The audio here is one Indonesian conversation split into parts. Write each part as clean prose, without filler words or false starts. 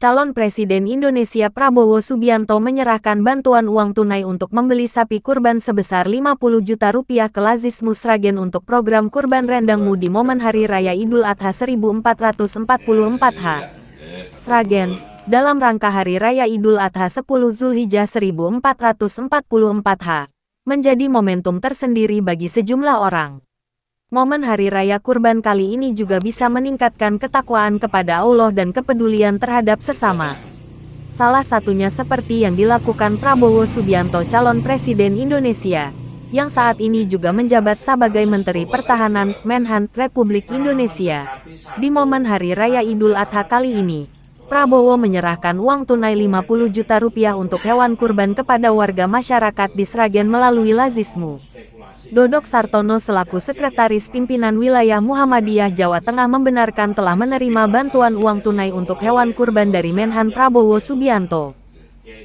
Calon Presiden Indonesia Prabowo Subianto menyerahkan bantuan uang tunai untuk membeli sapi kurban sebesar 50 juta rupiah ke Lazismu Sragen untuk program kurban rendangmu di momen Hari Raya Idul Adha 1444 H. Sragen, dalam rangka Hari Raya Idul Adha 10 Zulhijjah 1444 H, menjadi momentum tersendiri bagi sejumlah orang. Momen Hari Raya Kurban kali ini juga bisa meningkatkan ketakwaan kepada Allah dan kepedulian terhadap sesama. Salah satunya seperti yang dilakukan Prabowo Subianto, calon Presiden Indonesia, yang saat ini juga menjabat sebagai Menteri Pertahanan Menhan Republik Indonesia. Di momen Hari Raya Idul Adha kali ini, Prabowo menyerahkan uang tunai 50 juta rupiah untuk hewan kurban kepada warga masyarakat di Sragen melalui Lazismu. Dodok Sartono selaku Sekretaris Pimpinan Wilayah Muhammadiyah Jawa Tengah membenarkan telah menerima bantuan uang tunai untuk hewan kurban dari Menhan Prabowo Subianto.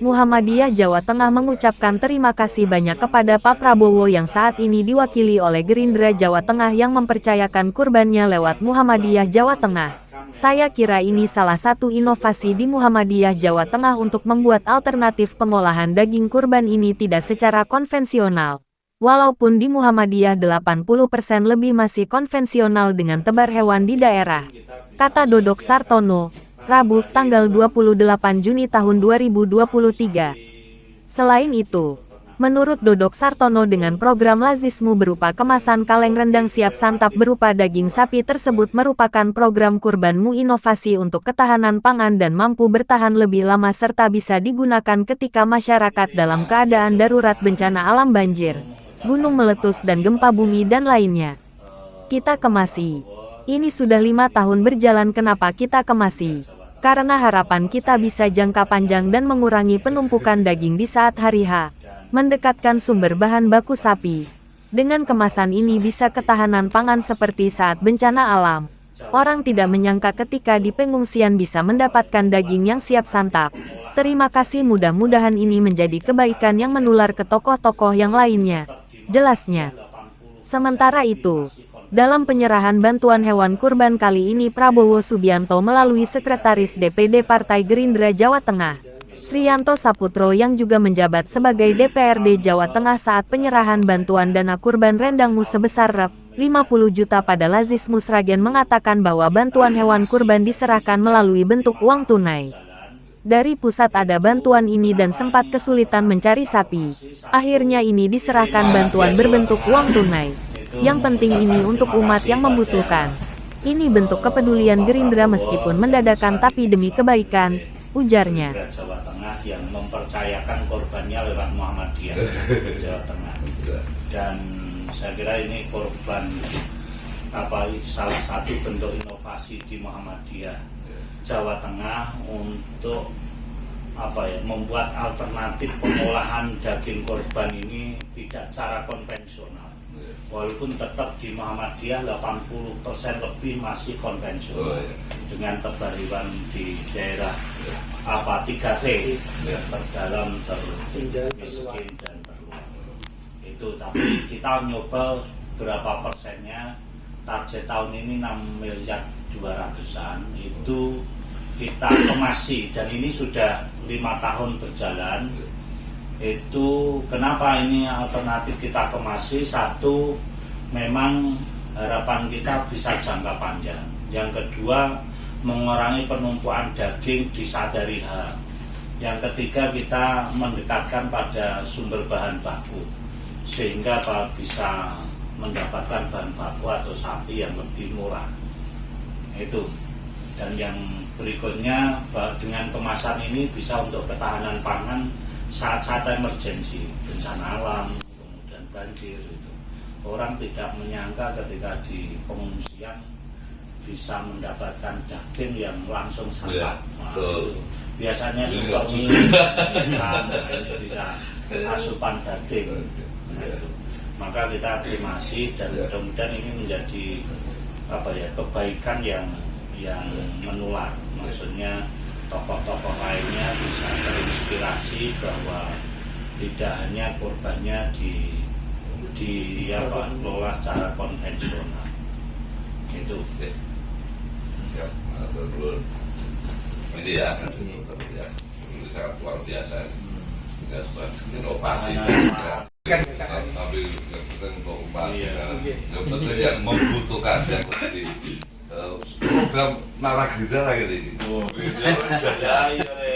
Muhammadiyah Jawa Tengah mengucapkan terima kasih banyak kepada Pak Prabowo yang saat ini diwakili oleh Gerindra Jawa Tengah yang mempercayakan kurbannya lewat Muhammadiyah Jawa Tengah. Saya kira ini salah satu inovasi di Muhammadiyah Jawa Tengah untuk membuat alternatif pengolahan daging kurban ini tidak secara konvensional. Walaupun di Muhammadiyah 80% lebih masih konvensional dengan tebar hewan di daerah, kata Dodok Sartono, Rabu, tanggal 28 Juni tahun 2023. Selain itu, menurut Dodok Sartono dengan program Lazismu berupa kemasan kaleng rendang siap santap berupa daging sapi tersebut merupakan program kurbanmu inovasi untuk ketahanan pangan dan mampu bertahan lebih lama serta bisa digunakan ketika masyarakat dalam keadaan darurat bencana alam banjir, gunung meletus dan gempa bumi dan lainnya. Kita kemasi. Ini sudah 5 tahun berjalan. Kenapa kita kemasi? Karena harapan kita bisa jangka panjang dan mengurangi penumpukan daging di saat hari H. Mendekatkan sumber bahan baku sapi. Dengan kemasan ini bisa ketahanan pangan seperti saat bencana alam. Orang tidak menyangka ketika di pengungsian bisa mendapatkan daging yang siap santap. Terima kasih, mudah-mudahan ini menjadi kebaikan yang menular ke tokoh-tokoh yang lainnya, jelasnya. Sementara itu, dalam penyerahan bantuan hewan kurban kali ini Prabowo Subianto melalui Sekretaris DPD Partai Gerindra Jawa Tengah, Sriyanto Saputro yang juga menjabat sebagai DPRD Jawa Tengah saat penyerahan bantuan dana kurban rendangmu sebesar Rp50 juta pada Lazismu Sragen mengatakan bahwa bantuan hewan kurban diserahkan melalui bentuk uang tunai. Dari pusat ada bantuan ini dan sempat kesulitan mencari sapi. Akhirnya ini diserahkan bantuan berbentuk uang tunai. Yang penting ini untuk umat yang membutuhkan. Ini bentuk kepedulian Gerindra meskipun mendadakan tapi demi kebaikan, ujarnya. Jawa Tengah yang mempercayakan korbannya lewat Muhammadiyah Jawa Tengah. Dan saya kira ini korban salah satu bentuk inovasi di Muhammadiyah Jawa Tengah untuk membuat alternatif pengolahan daging korban ini tidak secara konvensional. Walaupun tetap di Muhammadiyah 80% lebih masih konvensional dengan tebar hewan di daerah 3T, terdalam, termiskin dan terluar. Itu tapi kita nyoba berapa persennya. Target tahun ini 6.200.000-an itu kita kemasi dan ini sudah 5 tahun berjalan. Itu kenapa ini alternatif kita kemasi? Satu, memang harapan kita bisa jangka panjang. Yang kedua, mengurangi penumpukan daging di saat hari H. Yang ketiga, kita mendekatkan pada sumber bahan baku sehingga bisa mendapatkan bahan baku atau sapi yang lebih murah. Itu. Dan yang berikutnya, dengan kemasan ini bisa untuk ketahanan pangan saat-saat emergensi, bencana alam, kemudian banjir itu. Orang tidak menyangka ketika di pengungsian bisa mendapatkan daging yang langsung santap. Biasanya suka ini bisa asupan daging. Maka kita terima kasih dan mudah-mudahan ini menjadi kebaikan yang menular. Maksudnya tokoh-tokoh lainnya bisa terinspirasi bahwa tidak hanya korbannya dikelola secara konvensional. Itu. Ini ya. sangat luar biasa. Ya sebuah inovasi. Tapi yang penting untuk umat, yang penting yang membutuhkan yang lebih program Naragrita kayak gini.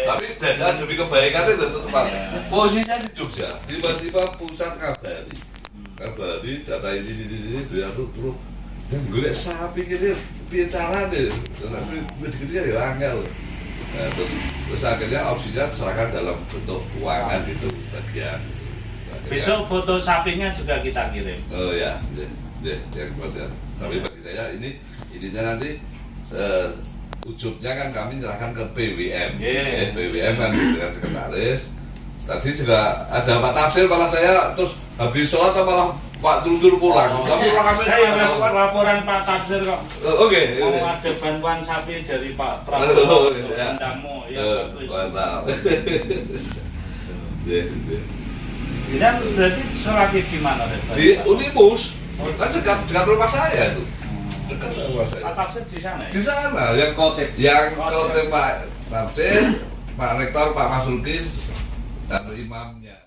Tapi jajaran demi kebaikan itu tetap posisinya di Jogja, tiba-tiba pusat kabari data ini dia terus dan gue sapi gitu bicara deh, tapi begitu ya angel. Nah, terus akhirnya opsinya serahkan dalam bentuk keuangan gitu bagian. Besok foto sapinya juga kita kirim. Oh ya, yang kemudian. Tapi bagi saya ininya nanti ujungnya kan kami menyerahkan ke PWM. PWM kan dengan sekretaris. Tadi juga ada Pak Tafsir, malah saya terus habis sholat malah Pak Tur pulang. Tapi kami saya melakukan laporan Pak Tafsir kok. Oke. Mau ada bantuan sapi dari Pak Prabowo untuk tamu ya bagus. Mantap. Dan berarti sholatnya di mana? Di Unimus. Kan dekat rumah saya itu. Dekat rumah saya. Pak Tafsir di sana ya? Di sana yang khotib Pak Tafsir, Pak Rektor, Pak Mas Lukis, dan imamnya.